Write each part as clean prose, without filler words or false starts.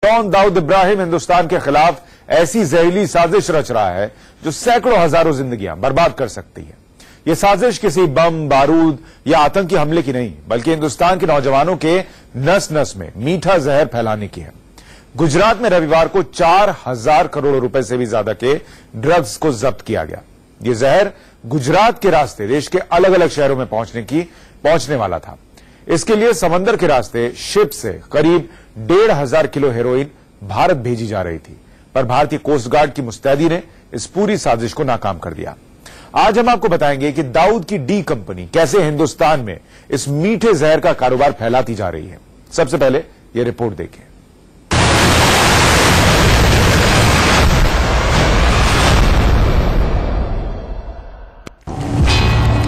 Don Dawood Ibrahim Hindustan के खिलाफ ऐसी जहरीली साजिश रच रहा है जो सैकड़ों हजारों जिंदगियां बर्बाद कर सकती है। यह साजिश किसी बम, बारूद या आतंकी हमले की नहीं, बल्कि हिंदुस्तान के नौजवानों के नस नस में मीठा जहर फैलाने की है। गुजरात में रविवार को 4,000 करोड़ रुपए से भी ज्यादा के ड्रग्स को जब्त किया गया। यह जहर गुजरात के रास्ते देश के अलग अलग शहरों में पहुंचने वाला था। इसके लिए समंदर के रास्ते शिप से करीब 1,500 किलो हेरोइन भारत भेजी जा रही थी, पर भारतीय कोस्ट गार्ड की मुस्तैदी ने इस पूरी साजिश को नाकाम कर दिया। आज हम आपको बताएंगे कि दाऊद की डी कंपनी कैसे हिंदुस्तान में इस मीठे जहर का कारोबार फैलाती जा रही है। सबसे पहले यह रिपोर्ट देखें।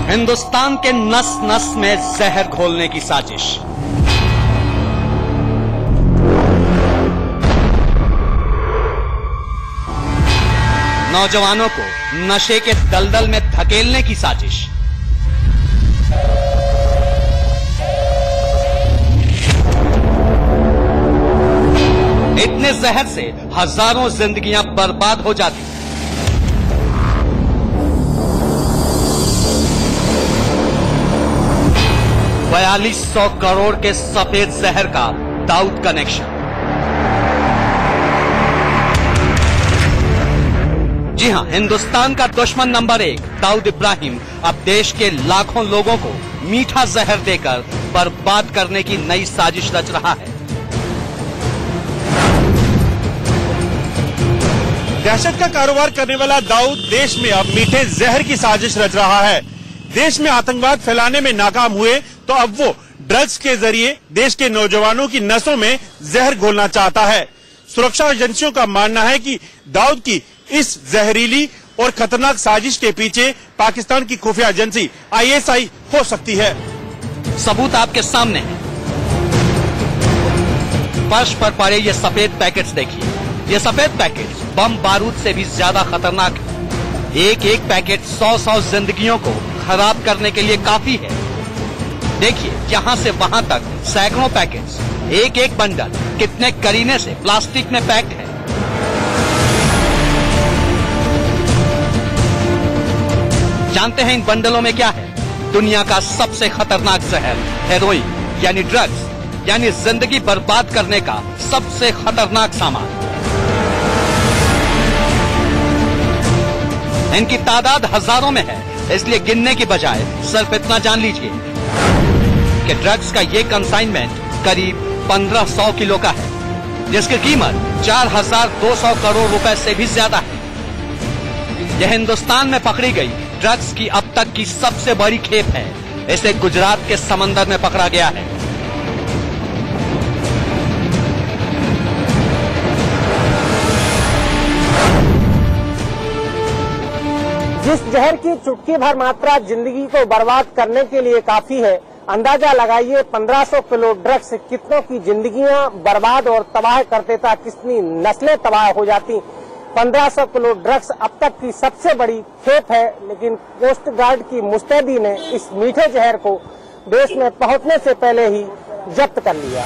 हिंदुस्तान के नस नस में जहर घोलने की साजिश। नौजवानों को नशे के दलदल में धकेलने की साजिश। इतने जहर से हजारों जिंदगियां बर्बाद हो जाती। 4200 करोड़ के सफेद जहर का दाऊद कनेक्शन। जी हां, हिंदुस्तान का दुश्मन नंबर 1 दाऊद इब्राहिम अब देश के लाखों लोगों को मीठा जहर देकर बर्बाद करने की नई साजिश रच रहा है। दहशत का कारोबार करने वाला दाऊद देश में अब मीठे जहर की साजिश रच रहा है। देश में आतंकवाद फैलाने में नाकाम हुए तो अब वो ड्रग्स के जरिए देश के नौजवानों की नसों में जहर घोलना चाहता है। सुरक्षा एजेंसियों का मानना है कि दाऊद की इस जहरीली और खतरनाक साजिश के पीछे पाकिस्तान की खुफिया एजेंसी ISI हो सकती है। सबूत आपके सामने है। फर्श पर पड़े ये सफेद पैकेट्स देखिए। ये सफेद पैकेट्स बम बारूद से भी ज्यादा खतरनाक है। एक एक पैकेट 100 जिंदगियों को खराब करने के लिए काफी है। देखिए, यहां से वहां तक सैकड़ों पैकेट्स, एक एक बंडल कितने करीने से प्लास्टिक में पैक्ड है। जानते हैं इन बंडलों में क्या है? दुनिया का सबसे खतरनाक जहर, हेरोइन यानी ड्रग्स, यानी जिंदगी बर्बाद करने का सबसे खतरनाक सामान। इनकी तादाद हजारों में है, इसलिए गिनने की बजाय सिर्फ इतना जान लीजिए कि ड्रग्स का ये कंसाइनमेंट करीब 1500 किलो का है, जिसकी कीमत 4,200 करोड़ रुपए से भी ज्यादा है। यह हिंदुस्तान में पकड़ी गई ड्रग्स की अब तक की सबसे बड़ी खेप है। इसे गुजरात के समंदर में पकड़ा गया है। जिस जहर की चुटकी भर मात्रा जिंदगी को बर्बाद करने के लिए काफी है, अंदाजा लगाइए 1500 किलो ड्रग्स कितनों की जिंदगियां बर्बाद और तबाह कर देता, कितनी नस्लें तबाह हो जाती। 1500 किलो ड्रग्स अब तक की सबसे बड़ी खेप है, लेकिन कोस्ट गार्ड की मुस्तैदी ने इस मीठे जहर को देश में पहुंचने से पहले ही जब्त कर लिया।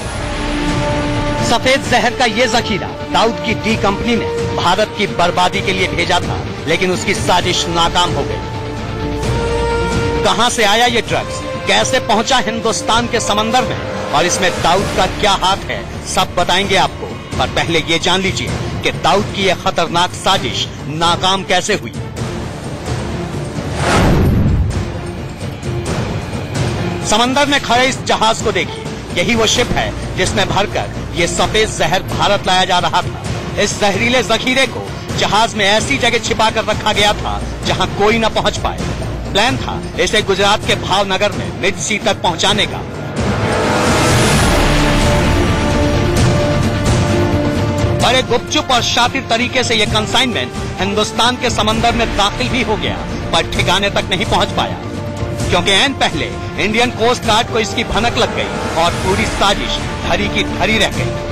सफेद जहर का ये जखीरा दाऊद की डी कंपनी ने भारत की बर्बादी के लिए भेजा था, लेकिन उसकी साजिश नाकाम हो गई। कहां से आया ये ड्रग्स, कैसे पहुंचा हिंदुस्तान के समंदर में, और इसमें दाऊद का क्या हाथ है, सब बताएंगे आपको। पर पहले ये जान लीजिए कि दाऊद की यह खतरनाक साजिश नाकाम कैसे हुई। समंदर में खड़े इस जहाज को देखिए। यही वो शिप है जिसमें भरकर ये सफेद जहर भारत लाया जा रहा था। इस जहरीले जखीरे को जहाज में ऐसी जगह छिपा कर रखा गया था जहां कोई न पहुंच पाए। प्लान था इसे गुजरात के भावनगर में मिड सी तक पहुंचाने का। बड़े गुपचुप और शातिर तरीके से यह कंसाइनमेंट हिंदुस्तान के समंदर में दाखिल भी हो गया, पर ठिकाने तक नहीं पहुंच पाया, क्योंकि ऐन पहले इंडियन कोस्ट गार्ड को इसकी भनक लग गई और पूरी साजिश धरी की धरी रह गई।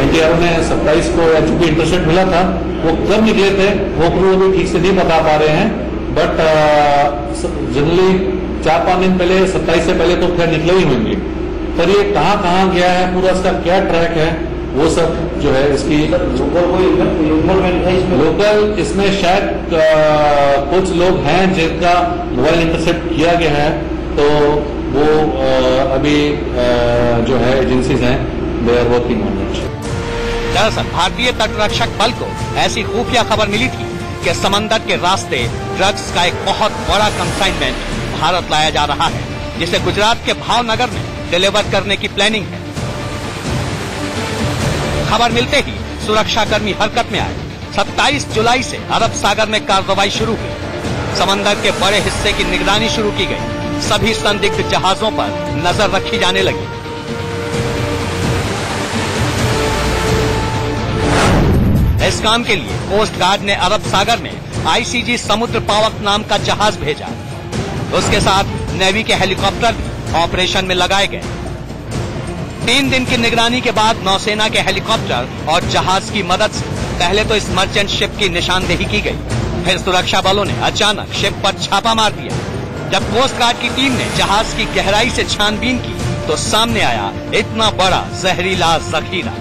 एनटीआर में 27 को या चूंकि इंटरसेप्ट मिला था, वो कब निकले थे वो क्रू अभी ठीक से नहीं बता पा रहे हैं, बट जनरली 4-5 दिन पहले 27 से पहले तो खैर निकले ही होंगे, पर ये कहाँ गया है, पूरा इसका क्या ट्रैक है, वो सब जो है इसकी लोकल इसमें शायद कुछ लोग हैं जिनका मोबाइल इंटरसेप्ट किया गया है, तो वो अभी जो है एजेंसीज हैं they are working on it. दरअसल भारतीय तटरक्षक बल को ऐसी खुफिया खबर मिली थी कि समंदर के रास्ते ड्रग्स का एक बहुत बड़ा कंसाइनमेंट भारत लाया जा रहा है, जिसे गुजरात के भावनगर में डिलीवर करने की प्लानिंग है। खबर मिलते ही सुरक्षाकर्मी हरकत में आए। 27 जुलाई से अरब सागर में कार्रवाई शुरू हुई। समंदर के बड़े हिस्से की निगरानी शुरू की गई। सभी संदिग्ध जहाजों पर नजर रखी जाने लगी। इस काम के लिए कोस्ट गार्ड ने अरब सागर में आईसीजी समुद्र पावक नाम का जहाज भेजा। उसके साथ नेवी के हेलीकॉप्टर भी ऑपरेशन में लगाए गए। 3 दिन की निगरानी के बाद नौसेना के हेलीकॉप्टर और जहाज की मदद से पहले तो इस मर्चेंट शिप की निशानदेही की गई, फिर सुरक्षा बलों ने अचानक शिप पर छापा मार दिया। जब कोस्ट गार्ड की टीम ने जहाज की गहराई से छानबीन की तो सामने आया इतना बड़ा जहरीला जखीरा।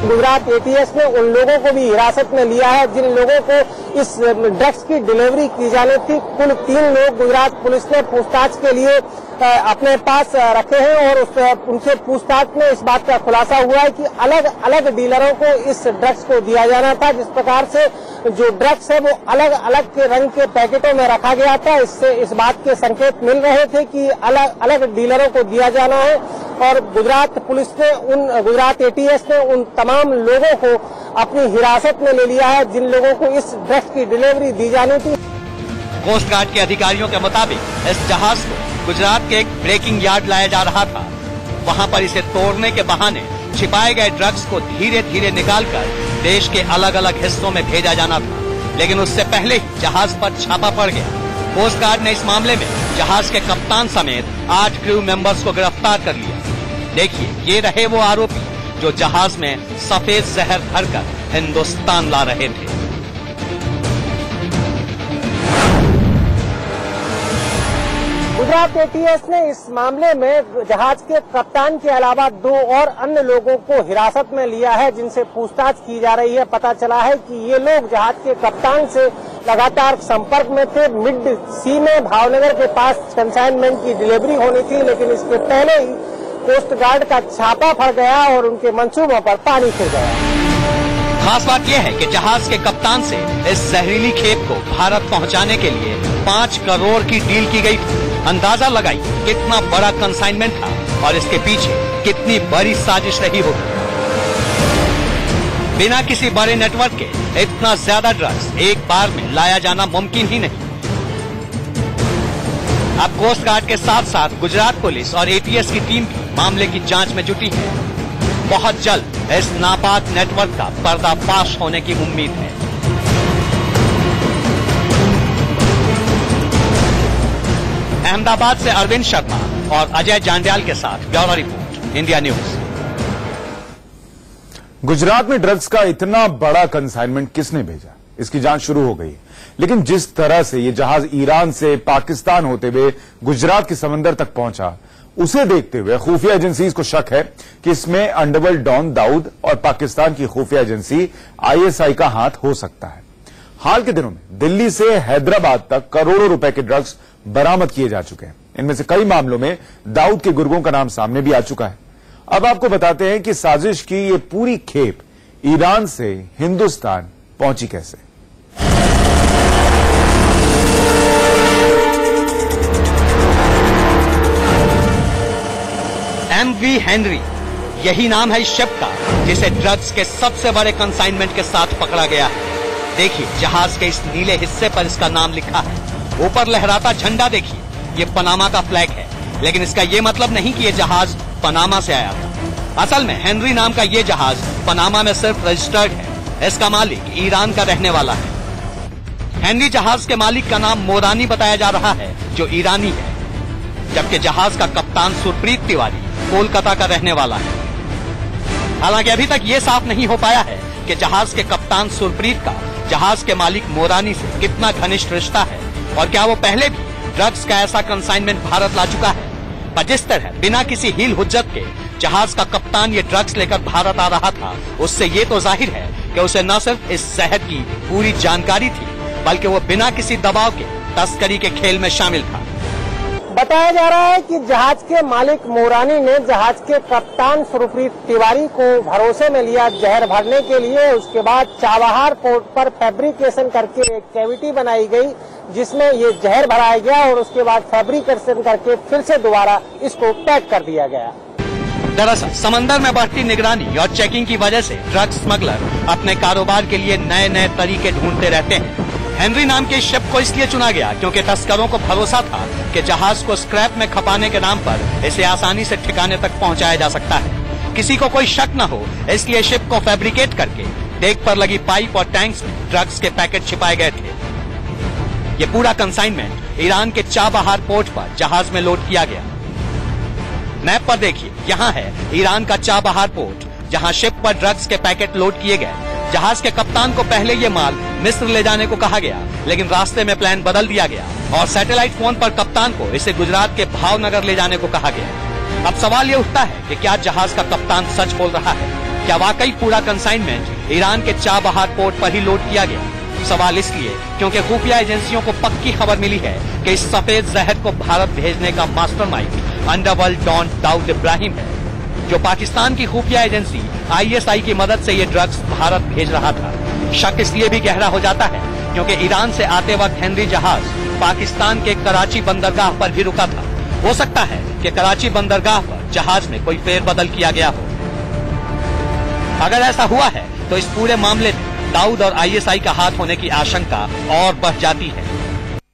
गुजरात एटीएस ने उन लोगों को भी हिरासत में लिया है जिन लोगों को इस ड्रग्स की डिलीवरी की जानी थी। कुल 3 लोग गुजरात पुलिस ने पूछताछ के लिए अपने पास रखे हैं और उनसे पूछताछ में इस बात का खुलासा हुआ है कि अलग अलग डीलरों को इस ड्रग्स को दिया जाना था। जिस प्रकार से जो ड्रग्स है वो अलग अलग के रंग के पैकेटों में रखा गया था, इससे इस बात के संकेत मिल रहे थे कि अलग अलग डीलरों को दिया जाना है। और गुजरात पुलिस ने गुजरात एटीएस ने उन तमाम लोगों को अपनी हिरासत में ले लिया है जिन लोगों को इस ड्रग्स की डिलीवरी दी जानी थी। कोस्ट गार्ड के अधिकारियों के मुताबिक इस जहाज को गुजरात के एक ब्रेकिंग यार्ड लाया जा रहा था। वहां पर इसे तोड़ने के बहाने छिपाए गए ड्रग्स को धीरे धीरे निकालकर देश के अलग अलग हिस्सों में भेजा जाना था, लेकिन उससे पहले ही जहाज पर छापा पड़ गया। कोस्ट गार्ड ने इस मामले में जहाज के कप्तान समेत 8 क्रू मेंबर्स को गिरफ्तार कर लिया। देखिए, ये रहे वो आरोपी जो जहाज में सफेद जहर भरकर हिंदुस्तान ला रहे थे। गुजरात एटीएस ने इस मामले में जहाज के कप्तान के अलावा 2 और अन्य लोगों को हिरासत में लिया है जिनसे पूछताछ की जा रही है। पता चला है कि ये लोग जहाज के कप्तान से लगातार संपर्क में थे। मिड सी में भावनगर के पास कंसाइनमेंट की डिलीवरी होनी थी, लेकिन इसके पहले ही कोस्ट गार्ड का छापा पड़ गया और उनके मंसूबों पर पानी फिर गया। खास बात यह है कि जहाज के कप्तान से इस जहरीली खेप को भारत पहुंचाने के लिए 5 करोड़ की डील की गई थी। अंदाजा लगाइए कितना बड़ा कंसाइनमेंट था और इसके पीछे कितनी बड़ी साजिश रही होगी। बिना किसी बड़े नेटवर्क के इतना ज्यादा ड्रग्स एक बार में लाया जाना मुमकिन ही नहीं। अब कोस्ट गार्ड के साथ साथ गुजरात पुलिस और एटीएस की टीम भी मामले की जांच में जुटी है। बहुत जल्द इस नापाक नेटवर्क का पर्दाफाश होने की उम्मीद है। अहमदाबाद से अरविंद शर्मा और अजय जांड्याल के साथ bureau report, India news. Gujarat में ड्रग्स का इतना बड़ा कंसाइनमेंट किसने भेजा, इसकी जांच शुरू हो गई है। लेकिन जिस तरह से ये जहाज ईरान से पाकिस्तान होते हुए गुजरात के समंदर तक पहुंचा, उसे देखते हुए खुफिया एजेंसीज को शक है कि इसमें अंडरवर्ल्ड डॉन दाऊद और पाकिस्तान की खुफिया एजेंसी आईएसआई का हाथ हो सकता है। हाल के दिनों में दिल्ली से हैदराबाद तक करोड़ों रुपए के ड्रग्स बरामद किए जा चुके हैं। इनमें से कई मामलों में दाऊद के गुर्गों का नाम सामने भी आ चुका है। अब आपको बताते हैं कि साजिश की ये पूरी खेप ईरान से हिंदुस्तान पहुंची कैसे। MV हेनरी, यही नाम है इस शिप का जिसे ड्रग्स के सबसे बड़े कंसाइनमेंट के साथ पकड़ा गया है। देखिए, जहाज के इस नीले हिस्से पर इसका नाम लिखा है। ऊपर लहराता झंडा देखिए, ये पनामा का फ्लैग है, लेकिन इसका ये मतलब नहीं कि ये जहाज पनामा से आया था। असल में हेनरी नाम का ये जहाज पनामा में सिर्फ रजिस्टर्ड है। इसका मालिक ईरान का रहने वाला है। हेनरी जहाज के मालिक का नाम मोरानी बताया जा रहा है, जो ईरानी है, जबकि जहाज का कप्तान सुरप्रीत तिवारी कोलकाता का रहने वाला है। हालांकि अभी तक ये साफ नहीं हो पाया है कि जहाज के कप्तान सुरप्रीत का जहाज के मालिक मोरानी से कितना घनिष्ठ रिश्ता है और क्या वो पहले भी ड्रग्स का ऐसा कंसाइनमेंट भारत ला चुका है। पर जिस तरह बिना किसी हील हुज्जत के जहाज का कप्तान ये ड्रग्स लेकर भारत आ रहा था, उससे ये तो जाहिर है कि उसे न सिर्फ इस जहर की पूरी जानकारी थी, बल्कि वो बिना किसी दबाव के तस्करी के खेल में शामिल था। बताया जा रहा है कि जहाज के मालिक मोरानी ने जहाज के कप्तान सुरप्रीत तिवारी को भरोसे में लिया जहर भरने के लिए। उसके बाद चाबहार पोर्ट पर फैब्रिकेशन करके एक कैविटी बनाई गई जिसमें ये जहर भराया गया और उसके बाद फैब्रिकेशन करके फिर से दोबारा इसको पैक कर दिया गया। दरअसल समंदर में बढ़ती निगरानी और चेकिंग की वजह से ड्रग्स स्मगलर अपने कारोबार के लिए नए नए तरीके ढूंढते रहते हैं। हेनरी नाम के शिप को इसलिए चुना गया क्योंकि तस्करों को भरोसा था कि जहाज को स्क्रैप में खपाने के नाम पर इसे आसानी से ठिकाने तक पहुंचाया जा सकता है। किसी को कोई शक न हो इसलिए शिप को फैब्रिकेट करके डेक पर लगी पाइप और टैंक्स में ड्रग्स के पैकेट छिपाए गए थे। ये पूरा कंसाइनमेंट ईरान के चाबहार पोर्ट पर जहाज में लोड किया गया। मैप पर देखिए, यहाँ है ईरान का चाबहार पोर्ट जहाँ शिप पर ड्रग्स के पैकेट लोड किए गए। जहाज के कप्तान को पहले ये माल मिस्र ले जाने को कहा गया, लेकिन रास्ते में प्लान बदल दिया गया और सैटेलाइट फोन पर कप्तान को इसे गुजरात के भावनगर ले जाने को कहा गया। अब सवाल ये उठता है कि क्या जहाज का कप्तान सच बोल रहा है? क्या वाकई पूरा कंसाइनमेंट ईरान के चाबहार पोर्ट पर ही लोड किया गया? सवाल इसलिए क्योंकि खुफिया एजेंसियों को पक्की खबर मिली है कि इस सफेद जहर को भारत भेजने का mastermind underworld don Dawood Ibrahim है, जो पाकिस्तान की खुफिया एजेंसी ISI की मदद से ये ड्रग्स भारत भेज रहा था। शक इसलिए भी गहरा हो जाता है क्योंकि ईरान से आते वक्त हेनरी जहाज पाकिस्तान के कराची बंदरगाह पर भी रुका था। हो सकता है कि कराची बंदरगाह पर जहाज में कोई फेरबदल किया गया हो। अगर ऐसा हुआ है तो इस पूरे मामले में दाऊद और ISI का हाथ होने की आशंका और बढ़ जाती है।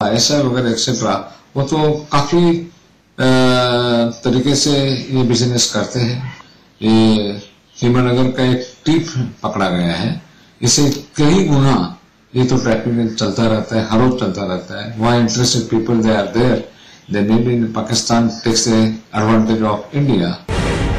ISI वगैरह एक्सेट्रा वो तो काफी तरीके से ये बिजनेस करते हैं। ये हिमानगर का एक टीप पकड़ा गया है, इसे कई गुना ये तो ट्रैफिक चलता रहता है, हर रोज चलता रहता है। वहाँ interested people they are there, they may be Pakistan takes advantage of India.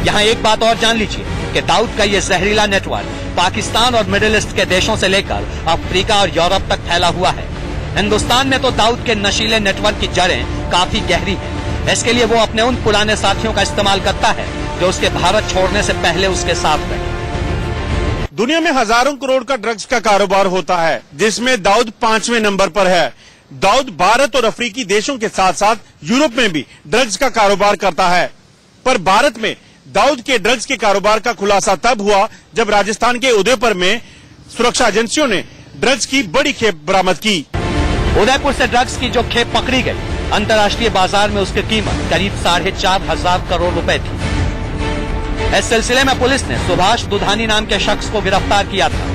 यहाँ एक बात और जान लीजिए कि दाऊद का ये जहरीला नेटवर्क पाकिस्तान और मिडिल ईस्ट के देशों से लेकर अफ्रीका और यूरोप तक फैला हुआ है। हिंदुस्तान में तो दाऊद के नशीले नेटवर्क की जड़ें काफी गहरी हैं। इसके लिए वो अपने उन पुराने साथियों का इस्तेमाल करता है जो उसके भारत छोड़ने से पहले उसके साथ रहे। दुनिया में हजारों करोड़ का ड्रग्स का कारोबार होता है, जिसमें दाऊद 5वें नंबर पर है। दाऊद भारत और अफ्रीकी देशों के साथ साथ यूरोप में भी ड्रग्स का कारोबार करता है। पर भारत में दाऊद के ड्रग्स के कारोबार का खुलासा तब हुआ जब राजस्थान के उदयपुर में सुरक्षा एजेंसियों ने ड्रग्स की बड़ी खेप बरामद की। उदयपुर से ड्रग्स की जो खेप पकड़ी गई, अंतर्राष्ट्रीय बाजार में उसकी कीमत करीब 4,500 करोड़ रुपए थी। इस सिलसिले में पुलिस ने सुभाष दुधानी नाम के शख्स को गिरफ्तार किया था।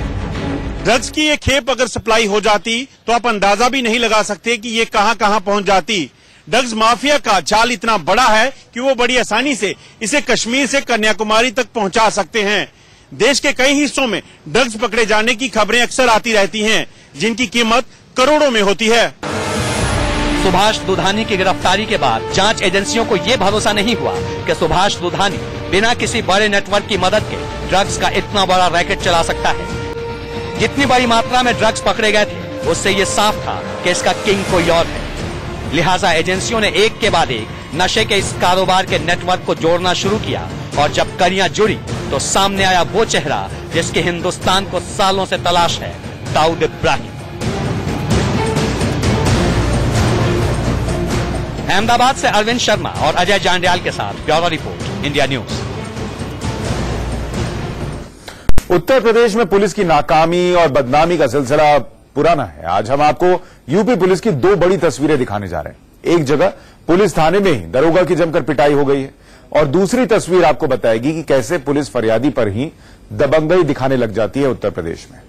ड्रग्स की ये खेप अगर सप्लाई हो जाती तो आप अंदाजा भी नहीं लगा सकते कि ये कहां कहां पहुंच जाती। ड्रग्स माफिया का जाल इतना बड़ा है कि वो बड़ी आसानी से इसे कश्मीर से कन्याकुमारी तक पहुंचा सकते हैं। देश के कई हिस्सों में ड्रग्स पकड़े जाने की खबरें अक्सर आती रहती हैं, जिनकी कीमत करोड़ों में होती है। सुभाष दुधानी की गिरफ्तारी के बाद जांच एजेंसियों को ये भरोसा नहीं हुआ कि सुभाष दुधानी बिना किसी बड़े नेटवर्क की मदद के ड्रग्स का इतना बड़ा रैकेट चला सकता है। जितनी बड़ी मात्रा में ड्रग्स पकड़े गए थे, उससे ये साफ था कि इसका किंग कोई और है। लिहाजा एजेंसियों ने एक के बाद एक नशे के इस कारोबार के नेटवर्क को जोड़ना शुरू किया और जब कड़ियां जुड़ी तो सामने आया वो चेहरा जिसकी हिंदुस्तान को सालों से तलाश है, दाऊद इब्राहिम। अहमदाबाद से अरविंद शर्मा और अजय जांडियाल के साथ bureau report, India news. Uttar Pradesh में पुलिस की नाकामी और बदनामी का सिलसिला पुराना है। आज हम आपको यूपी पुलिस की दो बड़ी तस्वीरें दिखाने जा रहे हैं। एक जगह पुलिस थाने में ही दरोगा की जमकर पिटाई हो गई है और दूसरी तस्वीर आपको बताएगी कि कैसे पुलिस फरियादी पर ही दबंगई दिखाने लग जाती है उत्तर प्रदेश में।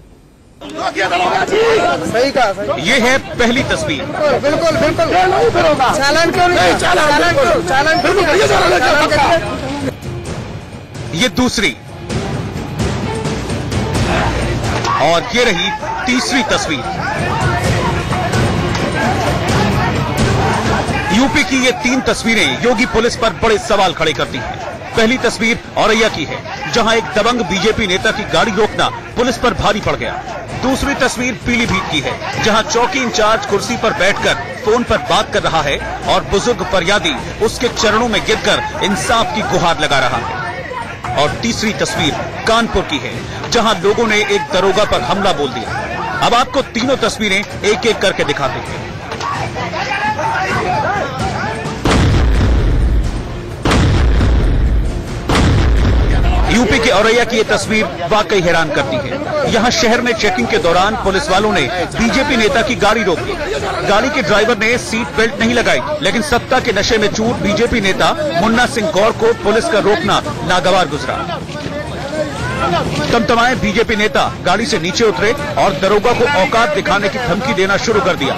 सही कहा। ये है पहली तस्वीर। बिल्कुल बिल्कुल चालान क्यों नहीं? चालान ये दूसरी और ये रही तीसरी तस्वीर। यूपी की ये तीन तस्वीरें योगी पुलिस पर बड़े सवाल खड़े करती हैं। पहली तस्वीर औरैया की है, जहां एक दबंग बीजेपी नेता की गाड़ी रोकना पुलिस पर भारी पड़ गया। दूसरी तस्वीर पीलीभीत की है, जहां चौकी इंचार्ज कुर्सी पर बैठकर फोन पर बात कर रहा है और बुजुर्ग फरियादी उसके चरणों में गिरकर इंसाफ की गुहार लगा रहा है। और तीसरी तस्वीर कानपुर की है, जहां लोगों ने एक दरोगा पर हमला बोल दिया। अब आपको तीनों तस्वीरें एक एक करके दिखाते हैं। यूपी के औरैया की ये तस्वीर वाकई हैरान करती है। यहाँ शहर में चेकिंग के दौरान पुलिस वालों ने बीजेपी नेता की गाड़ी रोक दी। गाड़ी के ड्राइवर ने सीट बेल्ट नहीं लगाई, लेकिन सत्ता के नशे में चूर बीजेपी नेता मुन्ना सिंह गौर को पुलिस का रोकना नागवार गुजरा। तमतमाए बीजेपी नेता गाड़ी से नीचे उतरे और दरोगा को औकात दिखाने की धमकी देना शुरू कर दिया।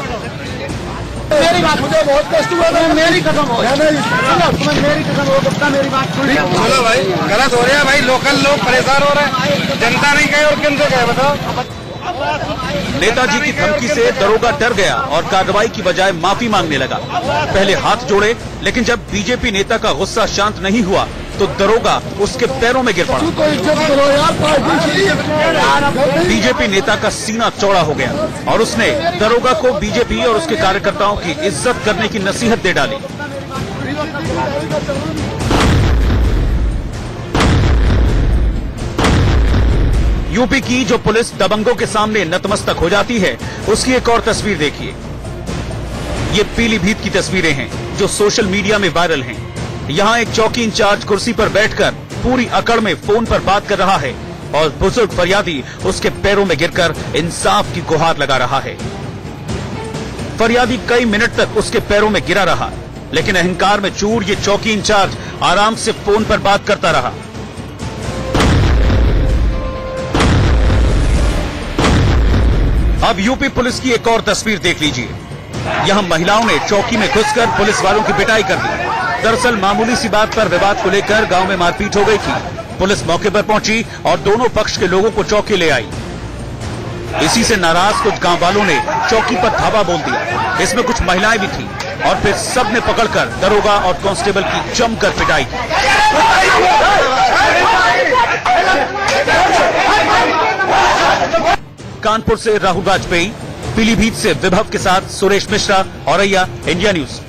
मेरी बात मुझे बहुत कष्ट हुआ, मेरी कसम हो, मेरी कसम हो, गुप्ता मेरी बात सुनिए। चलो भाई, गलत हो रहा है भाई, लोकल लोग परेशान हो रहे हैं, जनता नहीं कहे और किन से कहे बताओ। नेताजी की धमकी से दरोगा डर गया और कार्रवाई की बजाय माफी मांगने लगा। पहले हाथ जोड़े, लेकिन जब बीजेपी नेता का गुस्सा शांत नहीं हुआ तो दरोगा उसके पैरों में गिर पड़ा। बीजेपी नेता का सीना चौड़ा हो गया और उसने दरोगा को बीजेपी और उसके कार्यकर्ताओं की इज्जत करने की नसीहत दे डाली। यूपी की जो पुलिस दबंगों के सामने नतमस्तक हो जाती है, उसकी एक और तस्वीर देखिए। ये पीलीभीत की तस्वीरें हैं जो सोशल मीडिया में वायरल हैं। यहाँ एक चौकी इंचार्ज कुर्सी पर बैठकर पूरी अकड़ में फोन पर बात कर रहा है और बुजुर्ग फरियादी उसके पैरों में गिरकर इंसाफ की गुहार लगा रहा है। फरियादी कई मिनट तक उसके पैरों में गिरा रहा, लेकिन अहंकार में चूर ये चौकी इंचार्ज आराम से फोन पर बात करता रहा। अब यूपी पुलिस की एक और तस्वीर देख लीजिए। यहाँ महिलाओं ने चौकी में घुसकर पुलिस वालों की पिटाई कर दी। दरअसल मामूली सी बात पर विवाद को लेकर गांव में मारपीट हो गई थी। पुलिस मौके पर पहुंची और दोनों पक्ष के लोगों को चौकी ले आई। इसी से नाराज कुछ गांव वालों ने चौकी पर धावा बोल दिया। इसमें कुछ महिलाएं भी थीं और फिर सबने पकड़कर दरोगा और कांस्टेबल की जमकर पिटाई की। कानपुर से राहुल वाजपेयी, पीलीभीत से विभव के साथ सुरेश मिश्रा, औरैया, इंडिया न्यूज।